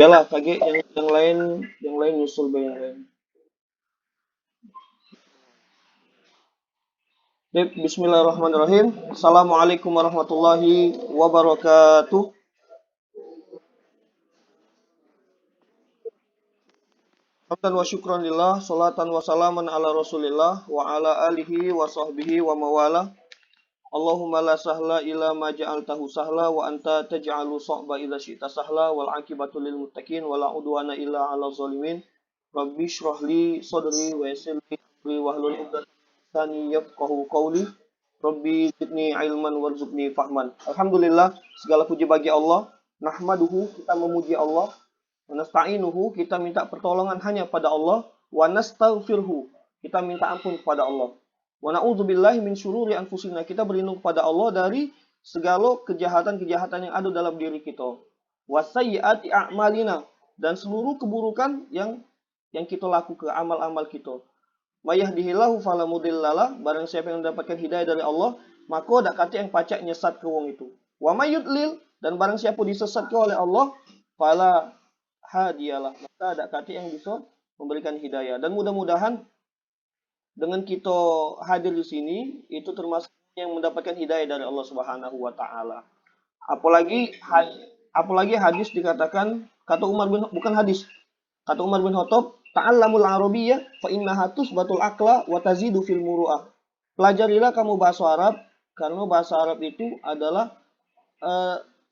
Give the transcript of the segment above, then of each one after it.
Yalah, kaget yang lain nyusul be yang lain. Baik, bismillahirrahmanirrahim. Assalamualaikum warahmatullahi wabarakatuh. Hamdan wa syukran lillah, salatan wa salaman ala rasulillah, wa ala alihi wa sahbihi wa mawala. Allahumma la sahla illa ma ja'altahu sahla, wa anta taj'alu sa'ba idza syi'ta sahla, wal akibatu lil muttaqin, wa la udwana illa ala zalimin. Rabbi shrah li sadri wa yassir li amri wahlul 'uqdatam min lisani yafqahu qawli. Rabbi zidni ilman warzuqni fahman. Alhamdulillah, segala puji bagi Allah. Nahmaduhu, kita memuji Allah. Wa nasta'inuhu, kita minta pertolongan hanya pada Allah. Wa nastaghfirhu, kita minta ampun kepada Allah. Wa na'udzubillahi min syururi anfusina, kita berlindung kepada Allah dari segala kejahatan-kejahatan yang ada dalam diri kita. Wa sayyiati a'malina, dan seluruh keburukan yang kita lakukan, amal-amal kita. Mayahdihillahu fala mudhillalah, barang siapa yang mendapatkan hidayah dari Allah, maka dak kata yang pacak nyesat ke wong itu. Wa mayyudlil, dan barang siapa disesatkan oleh Allah, fala hadiyalah, maka dak kata yang bisa memberikan hidayah. Dan mudah-mudahan dengan kita hadir di sini itu termasuk yang mendapatkan hidayah dari Allah Subhanahu wa taala. Apalagi apalagi hadis dikatakan, kata Umar bin, bukan hadis, kata Umar bin Khattab, ta'allamul arabiyyah fa innaha tusbatul aqla wa tazidu fil muru'ah. Pelajarilah kamu bahasa Arab, karena bahasa Arab itu adalah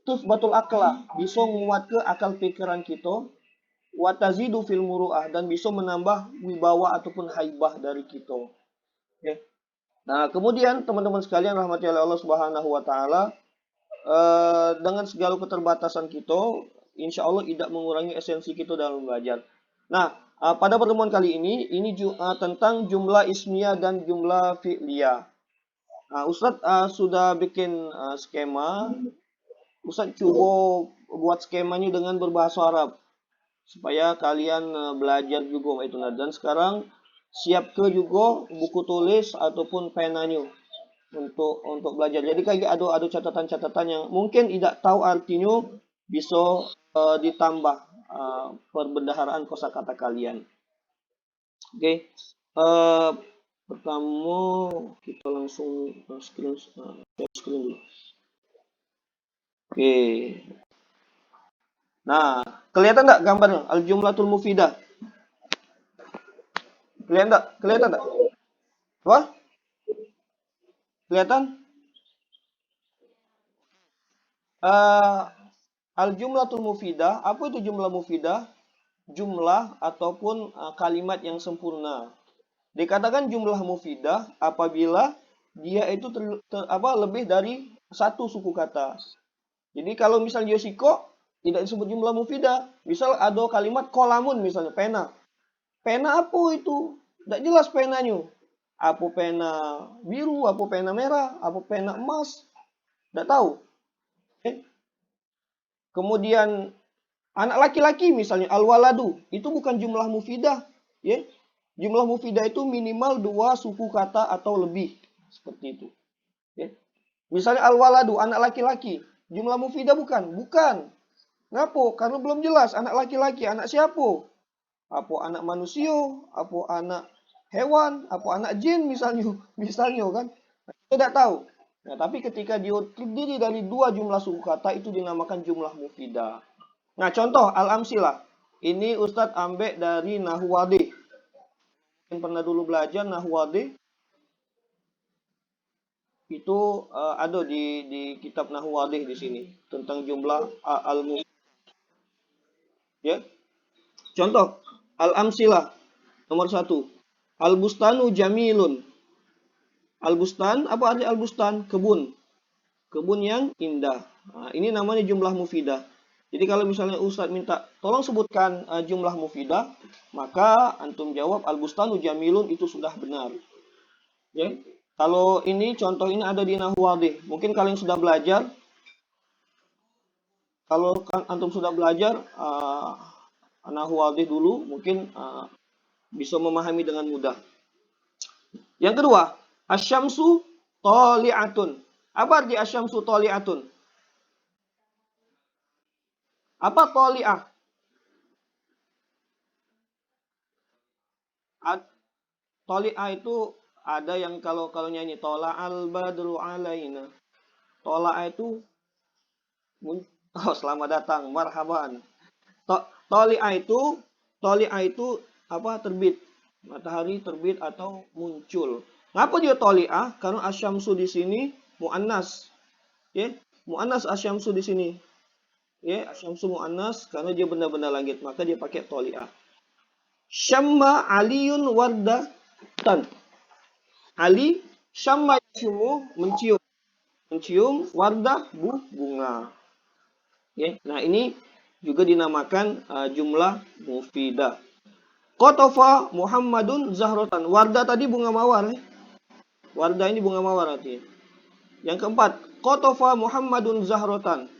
tusbatul aqla, bisa menguatkan akal pikiran kita, wa tazidu fil muru'ah, dan bisa menambah wibawa ataupun haibah dari kita. Ya. Nah, kemudian teman-teman sekalian rahmati Allah Subhanahu wa taala, dengan segala keterbatasan kita, insya Allah tidak mengurangi esensi kita dalam belajar. Nah, pada pertemuan kali ini tentang jumlah ismiyah dan jumlah fi'liyah. Ustadz sudah bikin skema. Ustadz coba buat skemanya dengan berbahasa Arab supaya kalian belajar juga itu. Nah, dan sekarang siap ke juga buku tulis ataupun penanya untuk belajar. Jadi kayak ada catatan-catatan yang mungkin tidak tahu artinya, bisa ditambah perbendaharaan kosakata kalian. Oke. Uh, Pertama kita langsung screen dulu. Oke. Nah, kelihatan nggak gambarnya? Al-jumlatul mufidah. Kelihatan nggak? Kelihatan nggak? Wah, kelihatan? Uh, Al-jumlatul mufidah. Apa itu jumlah mufidah? Jumlah ataupun kalimat yang sempurna. Dikatakan jumlah mufidah apabila dia itu lebih dari satu suku kata. Jadi kalau misalnya Yoshiko tidak disebut jumlah mufidah. Misal ada kalimat kolamun misalnya, pena. Pena apa itu? Tidak jelas penanya. Apa pena biru, apa pena merah, apa pena emas. Tidak tahu. Kemudian anak laki-laki misalnya al-waladu, itu bukan jumlah mufidah. Ya. Jumlah mufidah itu minimal 2 suku kata atau lebih. Seperti itu. Ya. Misalnya al-waladu, anak laki-laki. Jumlah mufidah bukan? Bukan. Kenapa? Karena belum jelas anak laki-laki, anak siapa? Apa anak manusia? Apa anak hewan? Apa anak jin misalnya? Misalnya kan? Kita tidak tahu. Nah, tapi ketika dia terdiri dari 2 jumlah suku kata, itu dinamakan jumlah mufidah. Nah, contoh al-amsilah. Ini Ustadz ambil dari Nahwadi. Yang pernah dulu belajar Nahwadi, itu ada di kitab Nahwadi di sini tentang jumlah al-mufidah. Ya. Contoh al-amsilah nomor 1. Al-bustanu jamilun. Al-bustan, apa arti al-bustan? Kebun. Kebun yang indah. Nah, ini namanya jumlah mufidah. Jadi kalau misalnya Ustadz minta tolong sebutkan jumlah mufidah, maka antum jawab al-bustanu jamilun, itu sudah benar. Ya. Kalau ini contoh ini ada di Nahwadi. Mungkin kalian sudah belajar. Kalau antum sudah belajar Nahwadi dulu, mungkin bisa memahami dengan mudah. Yang kedua, asyamsu toli'atun. Apa arti asyamsu toli'atun? Apa toli'ah? Toli'a itu ada yang kalau nyanyi tola al badru alaina. Tola itu oh selamat datang, marhaban. Toli'a itu apa terbit. Matahari terbit atau muncul. Ngapa dia toli'a? Karena asyamsu di sini muannas. Ya, muannas asyamsu di sini. Ya, asyamsu muannas karena dia benda-benda langit, maka dia pakai toli'a. Syamma aliyun wardatan. Ali syamma yashumu mencium. Mencium wardah bunga. Ya, nah ini juga dinamakan jumlah mufidah. Qatafa Muhammadun zahrotan. Wardah tadi bunga mawar. Wardah ini bunga mawar artinya. Yang keempat, Qatafa Muhammadun zahrotan.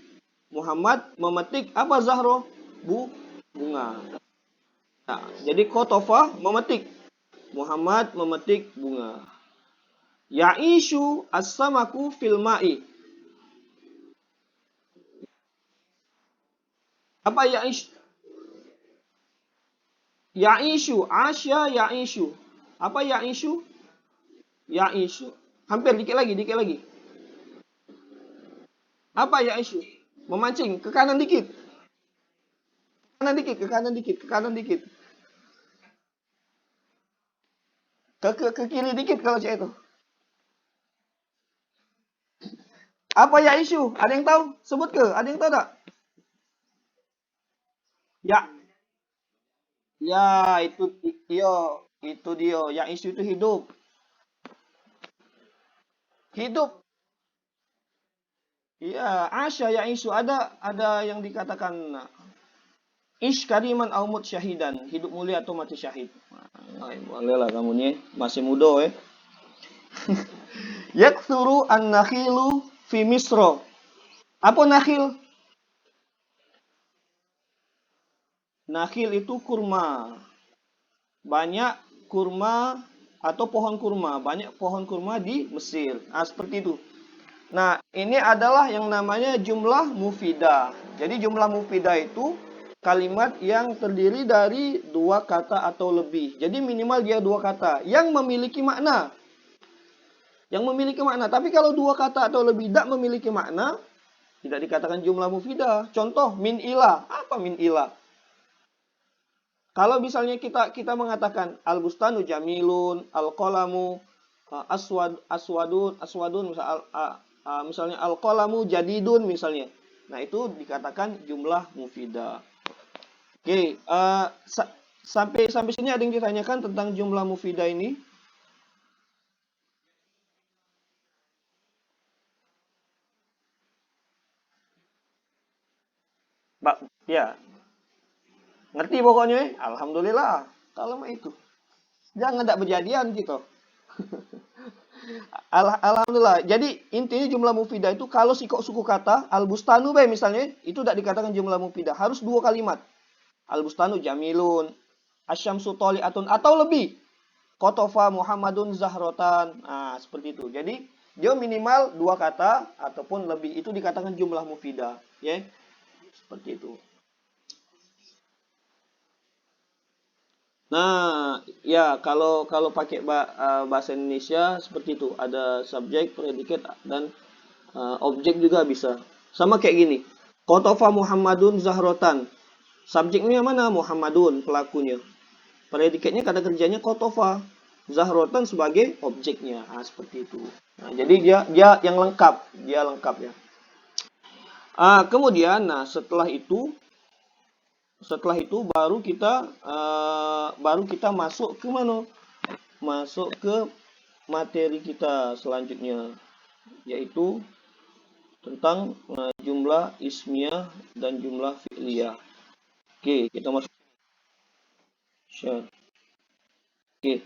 Muhammad memetik apa zahro? Bunga. Nah, jadi Qatafa memetik. Muhammad memetik bunga. Ya'ishu as-samaku fil ma'i. Apa ya'ish? Ya'ishu, asya ya'ishu. Apa ya'ishu? Ya'ishu. Hampir dikit lagi. Apa ya'ishu? Memancing ke kanan dikit. Ke kanan dikit. Ke kiri dikit kalau cek itu. Apa ya'ishu? Ada yang tahu? Sebut ke? Ada yang tahu tak? Ya. Ya, itu dia. Ya'ishu itu hidup. Hidup. Iya, asya ya'ishu ada yang dikatakan ish kariman au mut syahidan, hidup mulia atau mati syahid. Nah, boleh lah kamu nih, masih muda Yakthuru an-nakhilu fi Misro. Apa nakhil? Nakhil itu kurma. Banyak kurma atau pohon kurma. Banyak pohon kurma di Mesir. Nah, seperti itu. Nah, ini adalah yang namanya jumlah mufidah. Jadi jumlah mufidah itu kalimat yang terdiri dari dua kata atau lebih. Jadi minimal dia dua kata yang memiliki makna. Tapi kalau dua kata atau lebih tidak memiliki makna, tidak dikatakan jumlah mufidah. Contoh, min ilah. Apa min ilah? Kalau misalnya kita mengatakan al-bustanu jamilun, al-qalamu aswadun misalnya al-qalamu jadidun misalnya. Nah, itu dikatakan jumlah mufidah. Oke, sampai sini ada yang ditanyakan tentang jumlah mufidah ini? Ya, ngerti pokoknya. Alhamdulillah. Kalau mah itu. Jangan tidak berjadian gitu. Alhamdulillah. Jadi intinya jumlah mufidah itu kalau suku kata al-bustanu misalnya itu tidak dikatakan jumlah mufidah, harus dua kalimat. Al-bustanu jamilun, asyamsu toli'atun atau lebih. Qatafa Muhammadun zahrotan. Nah, seperti itu. Jadi dia minimal dua kata ataupun lebih itu dikatakan jumlah mufidah, ya. Seperti itu. Nah, ya kalau pakai bahasa Indonesia seperti itu, ada subjek, predikat dan objek juga bisa. Sama kayak gini. Qatafa Muhammadun zahrotan. Subjeknya mana? Muhammadun, pelakunya. Predikatnya kata kerjanya qatafa. Zahrotan sebagai objeknya. Nah, seperti itu. Nah, jadi dia yang lengkap, ya. Kemudian, nah setelah itu baru kita masuk ke mana? Masuk ke materi kita selanjutnya, yaitu tentang jumlah ismiyah dan jumlah fi'liyah. Oke, kita masuk. Oke.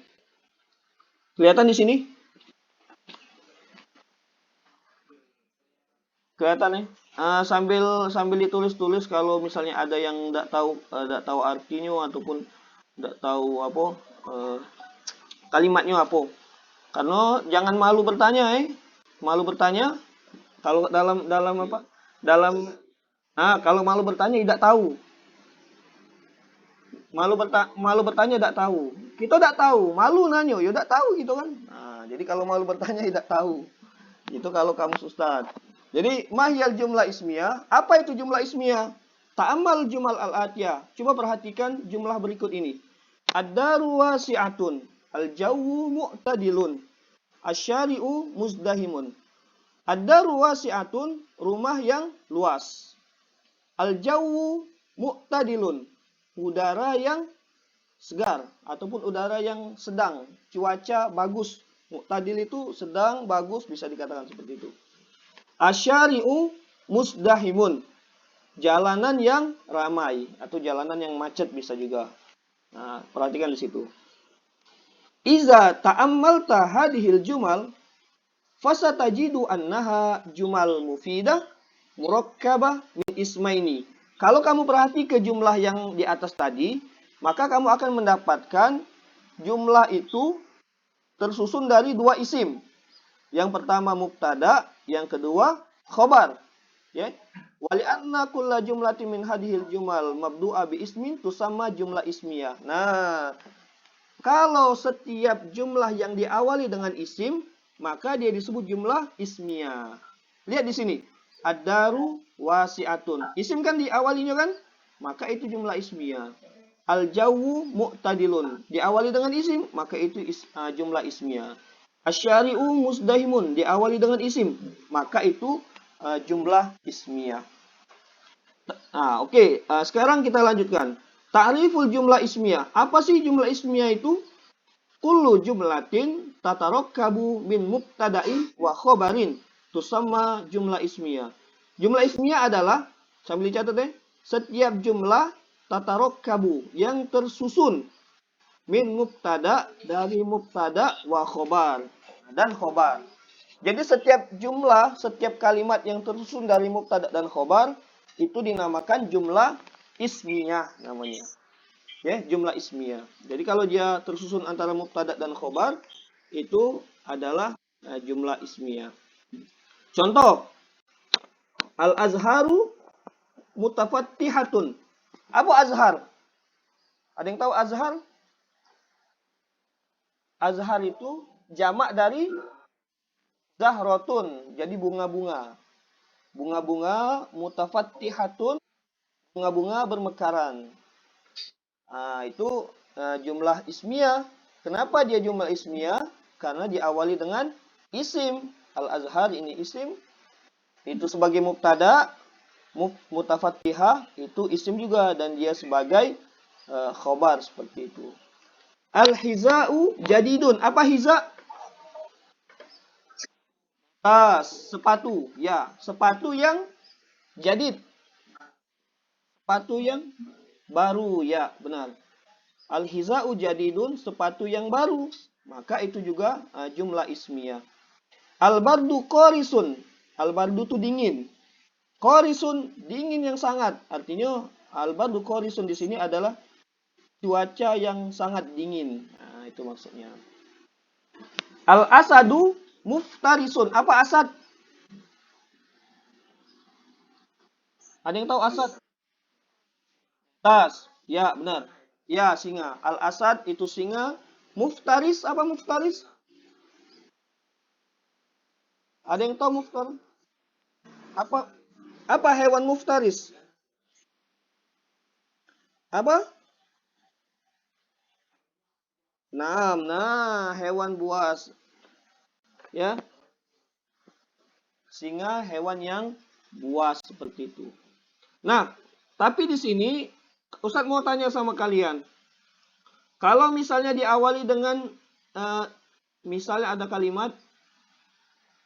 Kelihatan di sini? Kelihatan ya? Sambil ditulis-tulis kalau misalnya ada yang tidak tahu artinya ataupun tidak tahu apa kalimatnya apa. Karena jangan malu bertanya Malu bertanya kalau dalam apa? Kalau malu bertanya tidak tahu. Malu bertanya tidak tahu. kita tidak tahu, malu nanyo, ya tidak tahu gitu kan. Nah, jadi kalau malu bertanya tidak tahu. Itu kalau kamu ustaz. Jadi mahyal jumlah ismiyah, apa itu jumlah ismiyah? Ta'ammal jumal al-atiyah. Coba perhatikan jumlah berikut ini. Ad-daru wasi'atun, al-jawwu mu'tadilun, asyari'u muzdahimun. Ad-daru wasi'atun, rumah yang luas. Al-jawwu mu'tadilun, udara yang segar ataupun udara yang sedang, cuaca bagus. Mu'tadil itu sedang, bagus, bisa dikatakan seperti itu. Asyari'u musdahimun, jalanan yang ramai atau jalanan yang macet bisa juga. Nah, perhatikan di situ. Iza ta'ammalta hadhil jumal fasatajidu annaha jumal mufidah murakkabah min ismaini. Kalau kamu perhati ke jumlah yang di atas tadi, maka kamu akan mendapatkan jumlah itu tersusun dari dua isim. Yang pertama mubtada, yang kedua khobar. Ya. Wali anna kulla jumlatin min hadhil jumal mabdu'a bi ismin tusamma jumlah ismiyah. Nah, kalau setiap jumlah yang diawali dengan isim, maka dia disebut jumlah ismiyah. Lihat di sini. Ad-daru wasi'atun. Isim kan diawalinya kan? Maka itu jumlah ismiyah. Al-jawwu mu'tadilun. Diawali dengan isim, maka itu jumlah ismiyah. Asyari'u musdahimun. Diawali dengan isim, maka itu jumlah ismiyah. Nah, oke. Sekarang kita lanjutkan. Ta'riful jumlah ismiyah. Apa sih jumlah ismiyah itu? Kullu jumlatin tatarokkabu min mubtada'in wa khobarin. Tusamma jumlah ismiyah. Jumlah ismiyah adalah, sambil dicatat deh, setiap jumlah tatarokkabu yang tersusun min mubtada, dari mubtada wa khobar, dan khobar. Jadi setiap jumlah, setiap kalimat yang tersusun dari mubtada dan khobar itu dinamakan jumlah ismiyah namanya. Ya, jumlah ismiyah. Jadi kalau dia tersusun antara mubtada dan khobar itu adalah jumlah ismiyah. Contoh, al-azharu mutafattihatun. Apa azhar? Ada yang tahu azhar? Azhar itu jamak dari zahrotun, jadi bunga-bunga. Bunga-bunga mutafattihatun, bunga-bunga bermekaran. Nah, itu jumlah ismiyah. Kenapa dia jumlah ismiyah? Karena diawali dengan isim. Al-azhar ini isim. Itu sebagai mubtada, mutafattihah itu isim juga, dan dia sebagai khobar seperti itu. Al-hiza'u jadidun. Apa hiza? Sepatu. Ya, sepatu yang jadid. Sepatu yang baru. Ya, benar. Al-hiza'u jadidun, sepatu yang baru. Maka itu juga jumlah ismiyah. Al-bardu qorisun. Al-bardu itu dingin. Qorisun, dingin yang sangat. Artinya al-bardu qorisun di sini adalah cuaca yang sangat dingin. Nah, itu maksudnya. Al-asadu muftarisun. Apa asad? Ada yang tahu asad? Tas. Ya, benar. Ya, singa. Al-asad itu singa. Muftaris, apa muftaris? Ada yang tahu muftaris? Apa hewan muftaris? Apa? Nah, hewan buas. Ya. Singa hewan yang buas seperti itu. Nah, tapi di sini Ustadz mau tanya sama kalian. Kalau misalnya diawali dengan misalnya ada kalimat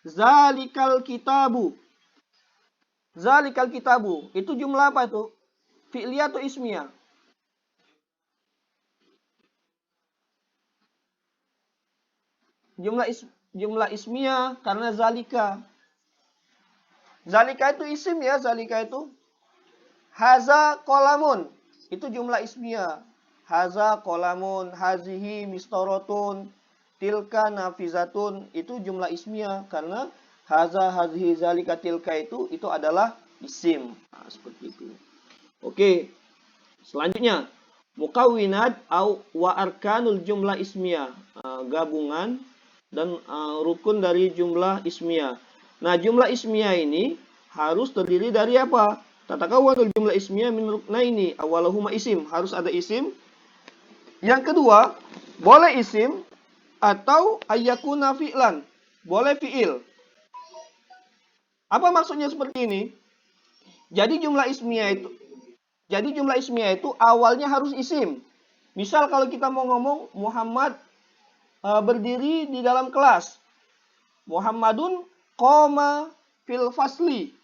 zalikal kitabu. Zalikal kitabu, itu jumlah apa itu? Fi'liyah atau ismiyah? Jumlah ismiyah karena zalika. Zalika itu isim ya, zalika itu. Haza kolamun, itu jumlah ismiyah. Haza kolamun, hazihi mistorotun, tilka nafizatun, itu jumlah ismiyah karena haza, hazihi, zalika, tilka itu adalah isim. Nah, seperti itu. Oke, selanjutnya Mukawinat au wa arkanul jumlah ismiyah, gabungan dan rukun dari jumlah ismiyah. Nah, jumlah ismiyah ini harus terdiri dari apa? Tatakawwanul jumlah ismiyah min ruknaini, awalahuma isim, harus ada isim. Yang kedua, boleh isim atau ayyakuna fi'lan, boleh fi'il. Apa maksudnya seperti ini? Jadi jumlah ismiyah itu awalnya harus isim. Misal kalau kita mau ngomong Muhammad berdiri di dalam kelas. Muhammadun qoma fil fasli.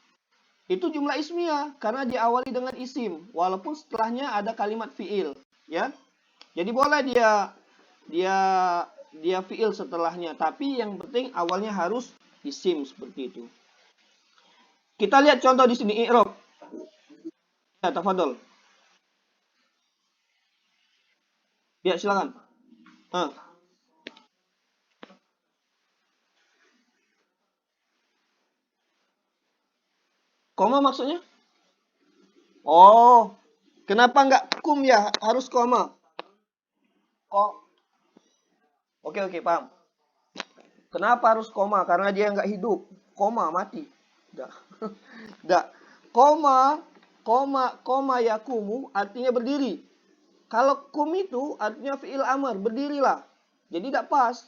Itu jumlah ismiyah karena diawali dengan isim walaupun setelahnya ada kalimat fiil, ya. Jadi boleh dia dia fiil setelahnya, tapi yang penting awalnya harus isim seperti itu. Kita lihat contoh di sini i'rab. Ya, tafadhol. Ya, silakan. Koma maksudnya? Oh, kenapa nggak kum ya? Harus koma. Oh, oke oke paham. Kenapa harus koma? Karena dia nggak hidup. Koma mati. Nggak. Nggak. Koma yakumu artinya berdiri. Kalau kum itu artinya fi'il amr, berdirilah. Jadi tidak pas.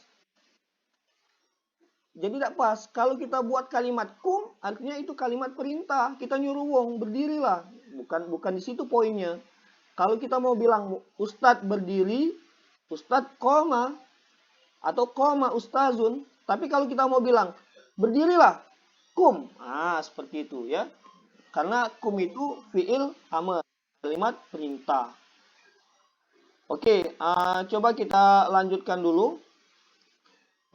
Kalau kita buat kalimat kum, artinya itu kalimat perintah. Kita nyuruh wong berdirilah. Bukan di situ poinnya. Kalau kita mau bilang ustadz berdiri, ustadz koma atau koma ustazun. Tapi kalau kita mau bilang berdirilah, kum. Seperti itu ya. Karena kum itu fi'il amr, kalimat perintah. Oke, coba kita lanjutkan dulu.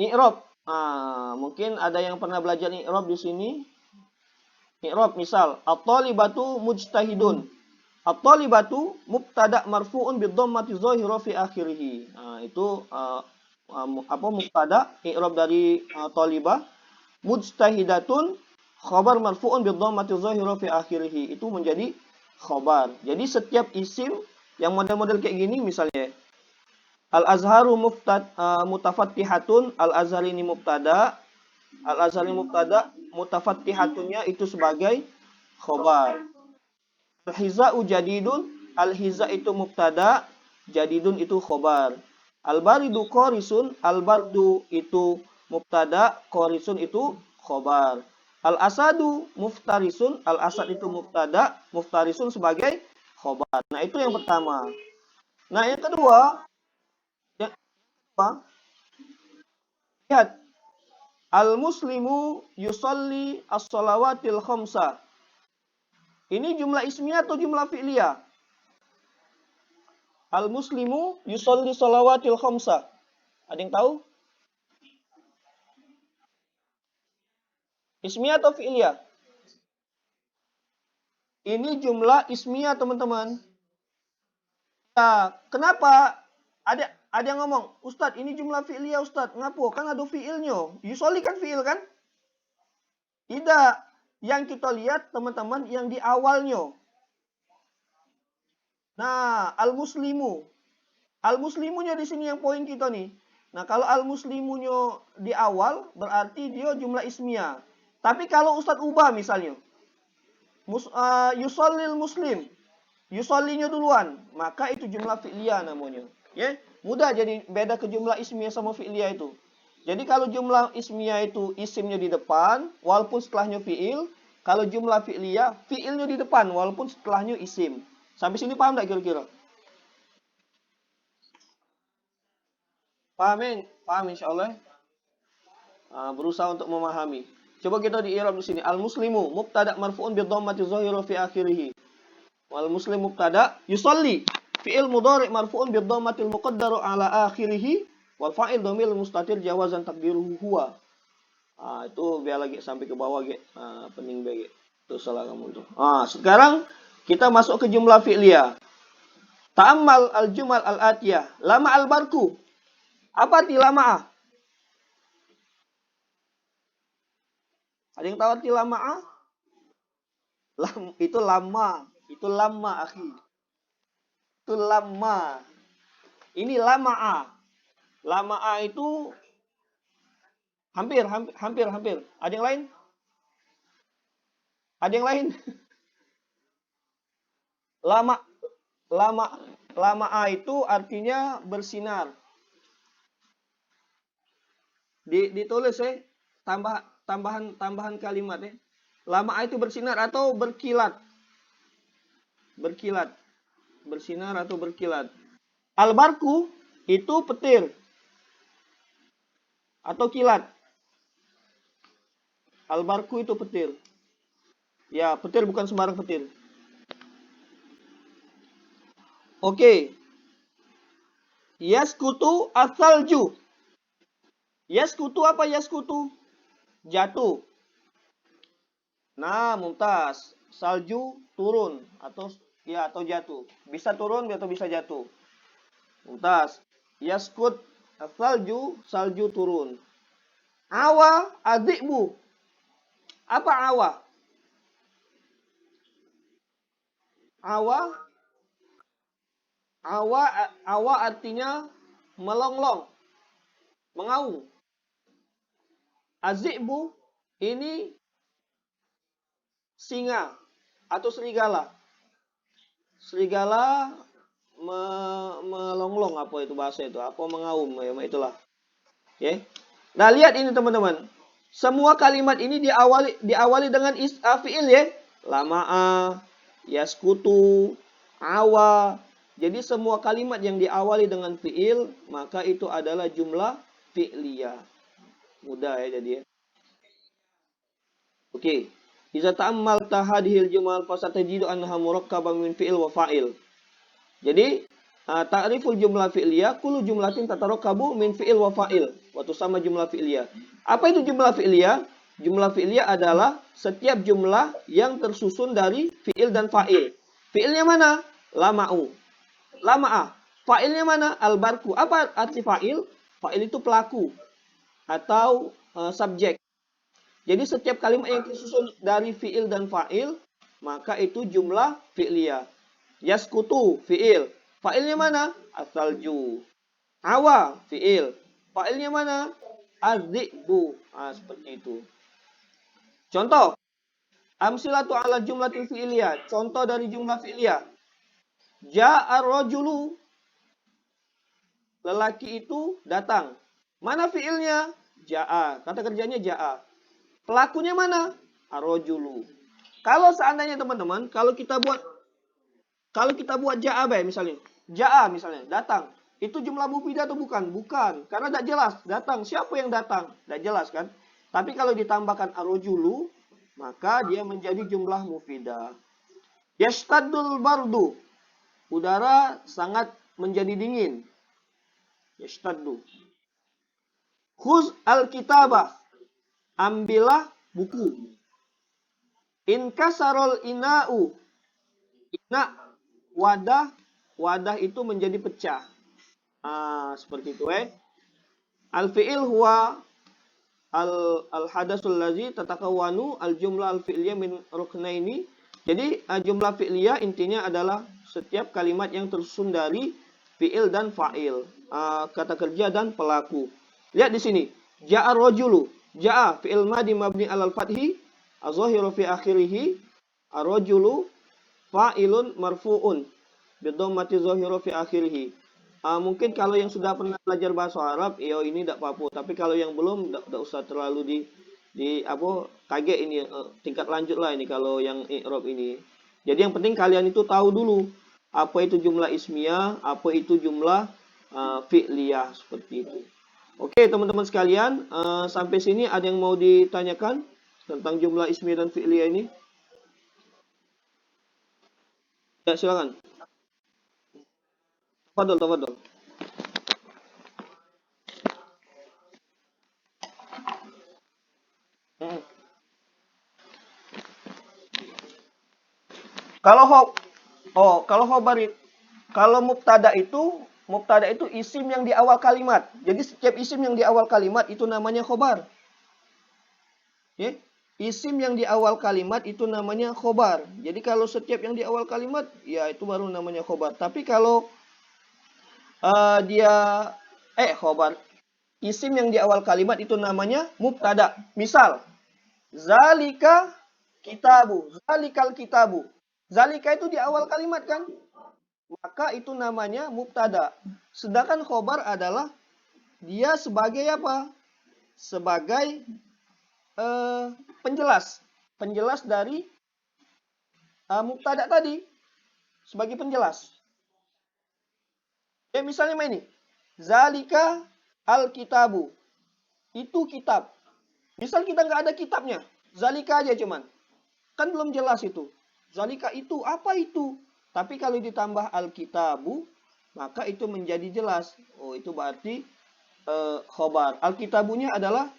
I'rab. Mungkin ada yang pernah belajar i'rab di sini. I'rab misal, at-talibatu mujtahidun. At-talibatu mubtada marfu'un bid-dhammati dhahira fi akhirih. Itu mubtada i'rab dari talibah. Mujtahidatun khabar marfu'un bid-dhammati dhahira fi akhirih. Itu menjadi khabar. Jadi setiap isim yang model-model kayak gini misalnya Al-Azharu mutafattihatun, Al-Azhar ini mubtada, Al-Azhar ini mubtada, mutafattihatunnya itu sebagai khobar. Al-Hiza'u jadidun, Al-Hiza itu mubtada, jadidun itu khobar. Al-Baridu qorisun, Al-Bardu itu mubtada, qorisun itu khobar. Al-Asadu muftarisun, Al-Asad itu mubtada, muftarisun sebagai khobar. Nah, itu yang pertama. Nah, yang kedua, lihat, al-muslimu yusalli as-salawatil khamsa. Ini jumlah ismiyah atau jumlah fi'liyah? Al-muslimu yusalli salawatil khamsa. Ada yang tahu? Ismiyah atau fi'liyah? Ini jumlah ismiyah, teman-teman. Nah, kenapa? Ada yang ngomong, Ustadz, ini jumlah fi'liyah, Ustadz. Ngapo? Kan ada fi'ilnya. Yusolli kan fi'il kan? Tidak. Yang kita lihat, teman-teman, yang di awalnya. Nah, al-muslimu. Al-muslimunya di sini yang poin kita nih. Nah, kalau al-muslimunya di awal, berarti dia jumlah ismiyah. Tapi kalau Ustadz ubah misalnya. Yusallil muslim. Yusollinya duluan, maka itu jumlah fi'liyah namanya. Ya, mudah jadi beda ke jumlah ismiyah sama fi'liyah itu. Jadi kalau jumlah ismiyah itu isimnya di depan, walaupun setelahnya fi'il. Kalau jumlah fi'liyah, fi'ilnya di depan, walaupun setelahnya isim. Sampai sini paham tak kira-kira? Pahamin? Paham insya Allah? Berusaha untuk memahami. Coba kita di i'rab di sini. Al-muslimu mubtada marfu'un bi dhammati dhahira fi akhirih. Wal muslim mubtada yusalli fi'il mudhari' marfu'un bi dhammatil muqaddaru ala akhirih wal fa'il dhamir mustatir jawazan takdiruhu huwa. Itu biar lagi sampai ke bawah ge. Pening bege. Itu salah kamu itu. Sekarang kita masuk ke jumlah fi'liyah. Ta'ammal al-jumal al-atiyah. Lama al-barku. Apa arti lama'ah? Ada yang tahu arti lama'ah? Itu lama. Itu lama, akhi. itu lama. Ini lama'a. Lama'a itu hampir. Ada yang lain? Ada yang lain? Lama lama lama'a itu artinya bersinar. Ditulis ya, tambahan kalimat ya. Lama'a itu bersinar atau berkilat. Berkilat. Bersinar atau berkilat. Albarku itu petir atau kilat. Albarku itu petir. Ya, petir bukan sembarang petir. Oke. Yaskutu asalju. Yaskutu apa yaskutu? Jatuh. Nah, mumtaz. Salju turun atau jatuh. Bisa turun atau bisa jatuh. Mumtaz. Yaskut salju turun. Awa adikbu. Apa awa? Awa artinya melonglong, mengaung. Azikbu ini singa atau serigala. Serigala melonglong, apa itu bahasa itu? Apa mengaum, ya itulah. Oke. Nah, lihat ini teman-teman. Semua kalimat ini diawali dengan fi'il ya. Lama'a, yaskutu, awa. Jadi semua kalimat yang diawali dengan fi'il, maka itu adalah jumlah fi'liyah. Mudah ya jadi ya. Oke. Iza ta'ammalta hadhil jumal fasatajidu annaha murakkabah min fi'il wa fa'il. Jadi ta'riful jumlah fi'liyah kullu jumlatin tatarakkabu min fi'il wa fa'il. Waktu sama jumlah fi'liyah. Apa itu jumlah fi'liyah? Jumlah fi'liyah adalah setiap jumlah yang tersusun dari fi'il dan fa'il. Fi'ilnya mana? Lama'u. Lama'ah. Fa'ilnya mana? Albarku. Apa arti fa'il? Fa'il itu pelaku atau subjek. Jadi setiap kalimat yang tersusun dari fi'il dan fa'il, maka itu jumlah fi'liyah. Yaskutu, fi'il. Fa'ilnya mana? Asalju. Awa, fi'il. Fa'ilnya mana? Az-zi'bu. Seperti itu. Contoh. Amsilatu ala jumlatil fi'liyah. Contoh dari jumlah fi'liyah. Ja'ar rajulu. Lelaki itu datang. Mana fi'ilnya? Ja'a. Kata kerjanya ja'a. Pelakunya mana? Ar-rajulu. Kalau seandainya teman-teman, kalau kita buat ja'a misalnya. Ja'a misalnya, datang. Itu jumlah mufidah atau bukan? Bukan. Karena tidak jelas. Datang. Siapa yang datang? Tidak jelas kan? Tapi kalau ditambahkan ar-rajulu, maka dia menjadi jumlah mufidah. Yashtadul bardu. Udara sangat menjadi dingin. Yashtaddu. Khuz al-kitabah. Ambillah buku. Inkasarol ina'u. Ina, wadah itu menjadi pecah. Seperti itu Al-fi'il huwa al-hadasul lazi tatakawanu al-jumlah al-fi'liyah min ruknaini. Jadi jumlah fi'liyah intinya adalah setiap kalimat yang tersusun dari fi'il dan fa'il. Kata kerja dan pelaku. Lihat di sini. Ja'a rajulu. Ja'a fi'il madi mabni alal fathi az-zahiru fi akhirih. Ar-rajulu fa'ilun marfu'un bidhammati zahiru fi akhirih. Mungkin kalau yang sudah pernah belajar bahasa Arab, ini tidak apa-apa. Tapi kalau yang belum, tidak usah terlalu kaget ini. Tingkat lanjut lah ini kalau yang i'rab ini. Jadi yang penting kalian itu tahu dulu apa itu jumlah ismiyah, apa itu jumlah fi'liyah, seperti itu. Oke teman-teman sekalian, sampai sini ada yang mau ditanyakan tentang jumlah ismiyah dan fi'liyah ini? Ya silakan. Tafadhol. Kalau mubtada itu isim yang di awal kalimat. Jadi setiap isim yang di awal kalimat itu namanya khobar. Ya? isim yang di awal kalimat itu namanya khobar. Jadi kalau setiap yang di awal kalimat, ya itu baru namanya khobar. Tapi kalau dia khobar, isim yang di awal kalimat itu namanya mubtada. Misal, zalika kitabu, zalikal kitabu. Zalika itu di awal kalimat kan? Maka itu namanya mubtada. Sedangkan khobar adalah dia sebagai apa? Sebagai penjelas. Penjelas dari mubtada tadi. Sebagai penjelas. Misalnya ini. Zalika al-kitabu. Itu kitab. Misal kita nggak ada kitabnya. Zalika aja cuman. Kan belum jelas itu. Zalika itu, apa itu? Tapi kalau ditambah al-kitabu, maka itu menjadi jelas. Oh, itu berarti khobar. Al-kitabunya adalah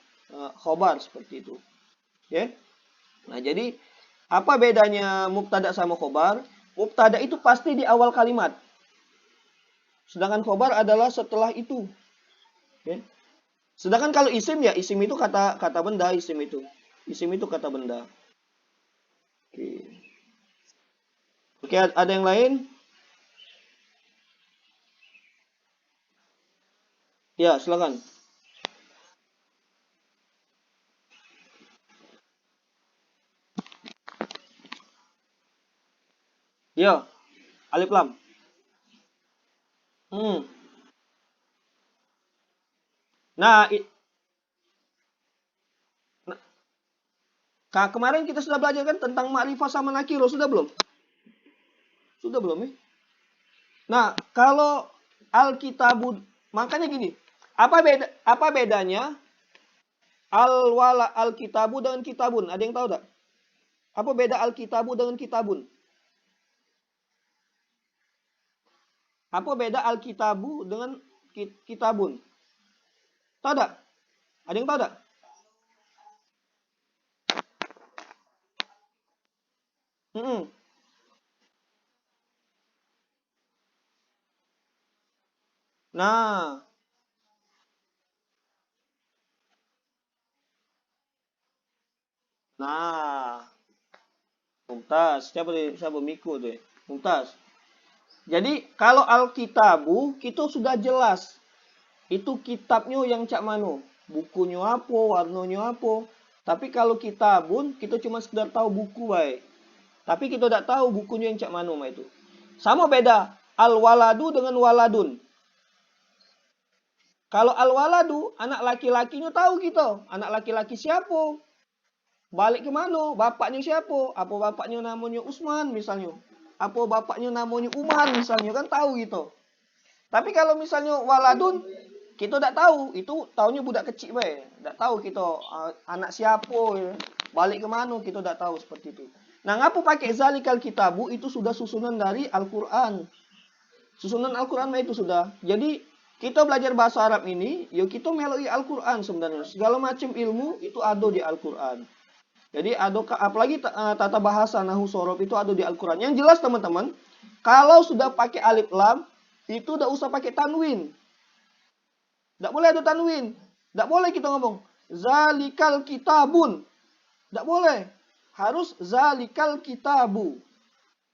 khobar seperti itu. Ya. Nah, jadi apa bedanya mubtada sama khobar? Mubtada itu pasti di awal kalimat. Sedangkan khobar adalah setelah itu. Ya. Sedangkan kalau isim ya, isim itu kata benda, isim itu. Isim itu kata benda. Oke. Oke, ada yang lain? Ya, silakan. Ya, alif lam. Hmm. Nah, kemarin kita sudah belajar kan tentang ma'rifah sama nakiro, sudah belum? Sudah belum ya? Nah, kalau alkitabu, makanya gini, apa bedanya al-wala alkitabu dengan kitabun? Ada yang tahu tak? Apa beda alkitabu dengan kitabun? Apa beda alkitabu dengan kitabun? Tahu tak? Ada yang tahu tak? Hmm. Nah, nah, Mumtaz. Siapa Miku tuh? Mumtaz. Jadi kalau Alkitabu kita sudah jelas. Itu kitabnya yang cak mano. Bukunya apa, warnanya apa. Tapi kalau kitabun kita cuma sekedar tahu buku baik. Tapi kita tidak tahu bukunya yang cak mano itu. Sama beda al-waladu dengan waladun. Kalau al-waladu anak laki-lakinya tahu kita. Anak laki-laki siapa? Balik ke mana? Bapaknya siapa? Apa bapaknya namanya Usman misalnya? Apa bapaknya namanya Umar misalnya? Kan tahu gitu. Tapi kalau misalnya waladun, kita tidak tahu. Itu tahunya budak kecil bae. Tidak tahu kita anak siapa. Ya. Balik ke mana kita tidak tahu seperti itu. Nah, ngapa pakai zalikal kitabu itu sudah susunan dari Al-Qur'an. Susunan Al-Qur'an itu sudah. Jadi kita belajar bahasa Arab ini, yuk kita melalui Al-Qur'an sebenarnya. Segala macam ilmu itu ada di Al-Qur'an. Jadi apalagi tata bahasa nahu sorof itu ada di Al-Qur'an. Yang jelas teman-teman, kalau sudah pakai alif lam itu tidak usah pakai tanwin. Tidak boleh ada tanwin. Tidak boleh kita ngomong zalikal kitabun. Tidak boleh. Harus zalikal kitabu.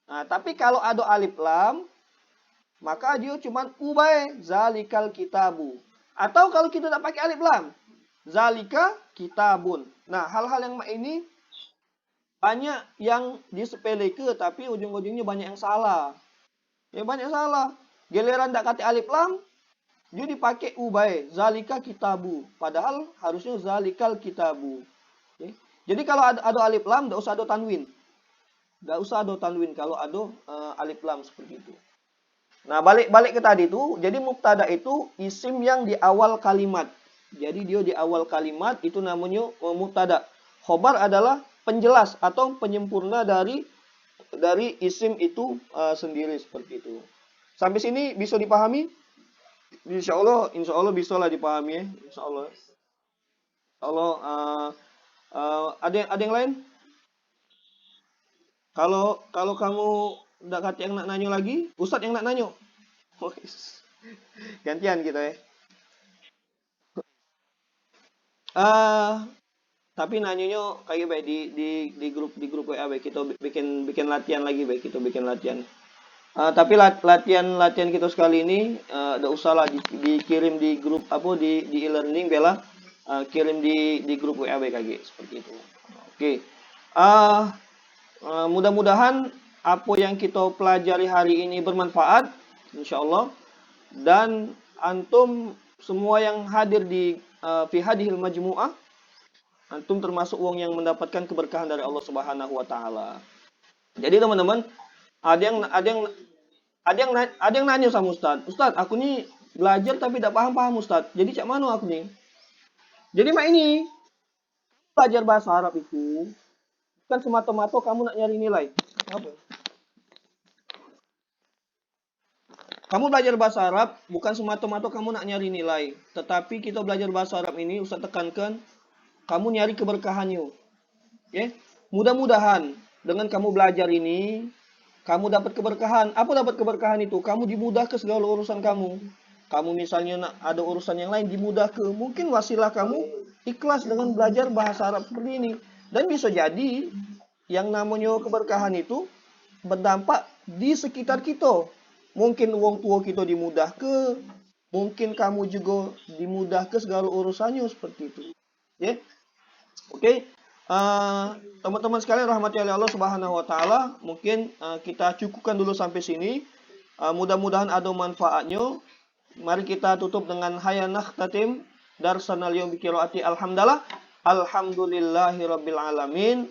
Nah, tapi kalau ada alif lam, maka dia cuma ubay zalikal kitabu. Atau kalau kita tidak pakai alif lam, zalika kitabun. Nah, hal-hal yang ini banyak yang disepelekan, tapi ujung-ujungnya banyak yang salah. Ya banyak salah. Giliran tidak kata alif lam, dia dipakai ubay, zalika kitabu. Padahal harusnya zalikal kitabu. Okay. Jadi kalau ada alif lam, tidak usah ada tanwin. Tidak usah ada tanwin kalau ada alif lam seperti itu. Nah, balik ke tadi itu, jadi mubtada itu isim yang di awal kalimat. Jadi dia di awal kalimat itu namanya mubtada. Khobar adalah penjelas atau penyempurna dari isim itu sendiri seperti itu. Sampai sini bisa dipahami? Insya Allah bisa lah dipahami ya. Insya Allah. Allah ada yang lain? Kalau kamu nggak kata yang nak nanya lagi, Ustadz yang nak nanya. Oh, gantian kita ya. Tapi nanyanya kayak baik di grup WA baik kita bikin latihan lagi baik kita bikin latihan. Tapi latihan kita sekali ini udah usah lah dikirim di grup apa di e-learning bela kirim di grup WA BKG seperti itu. Oke. Uh, Mudah-mudahan apa yang kita pelajari hari ini bermanfaat, insya Allah. Dan antum semua yang hadir di fi hadhil majmu'ah, antum termasuk wong yang mendapatkan keberkahan dari Allah Subhanahu wa taala. Jadi teman-teman, ada yang ada yang ada yang nanya sama Ustaz, Ustaz, aku nih belajar tapi tidak paham-paham Ustaz. Jadi cak mana aku nih? Jadi mak ini belajar bahasa Arab itu bukan semata-mata kamu nak nyari nilai. Apa? Kamu belajar bahasa Arab bukan semata-mata kamu nak nyari nilai, tetapi kita belajar bahasa Arab ini Ustaz tekankan kamu nyari keberkahannya. Ya. Mudah-mudahan dengan kamu belajar ini kamu dapat keberkahan. Apa dapat keberkahan itu? Kamu dimudah ke segala urusan kamu. Kamu misalnya nak ada urusan yang lain dimudah ke. Mungkin wasilah kamu ikhlas dengan belajar bahasa Arab seperti ini. Dan bisa jadi yang namanya keberkahan itu berdampak di sekitar kita. Mungkin wong tua kita dimudah ke, mungkin kamu juga dimudah ke segala urusannya seperti itu. Ya. Oke. Teman-teman sekalian rahmati oleh Allah Subhanahu wa taala, mungkin kita cukupkan dulu sampai sini. Mudah-mudahan ada manfaatnya. Mari kita tutup dengan hayanah tatim darsanal yaum bi qiraati alhamdulillah. Alhamdulillahirabbil alamin.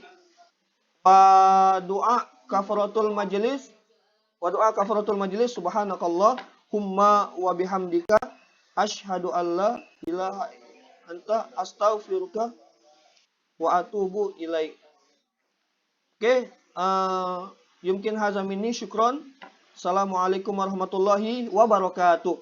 Doa kafaratul majlis. Wa doa kafaratul majlis subhanakallahumma wa bihamdika asyhadu alla ilaha anta astaghfiruka wa atubu ilaik. Oke, yumkin hadza minni syukron. Assalamualaikum warahmatullahi wabarakatuh.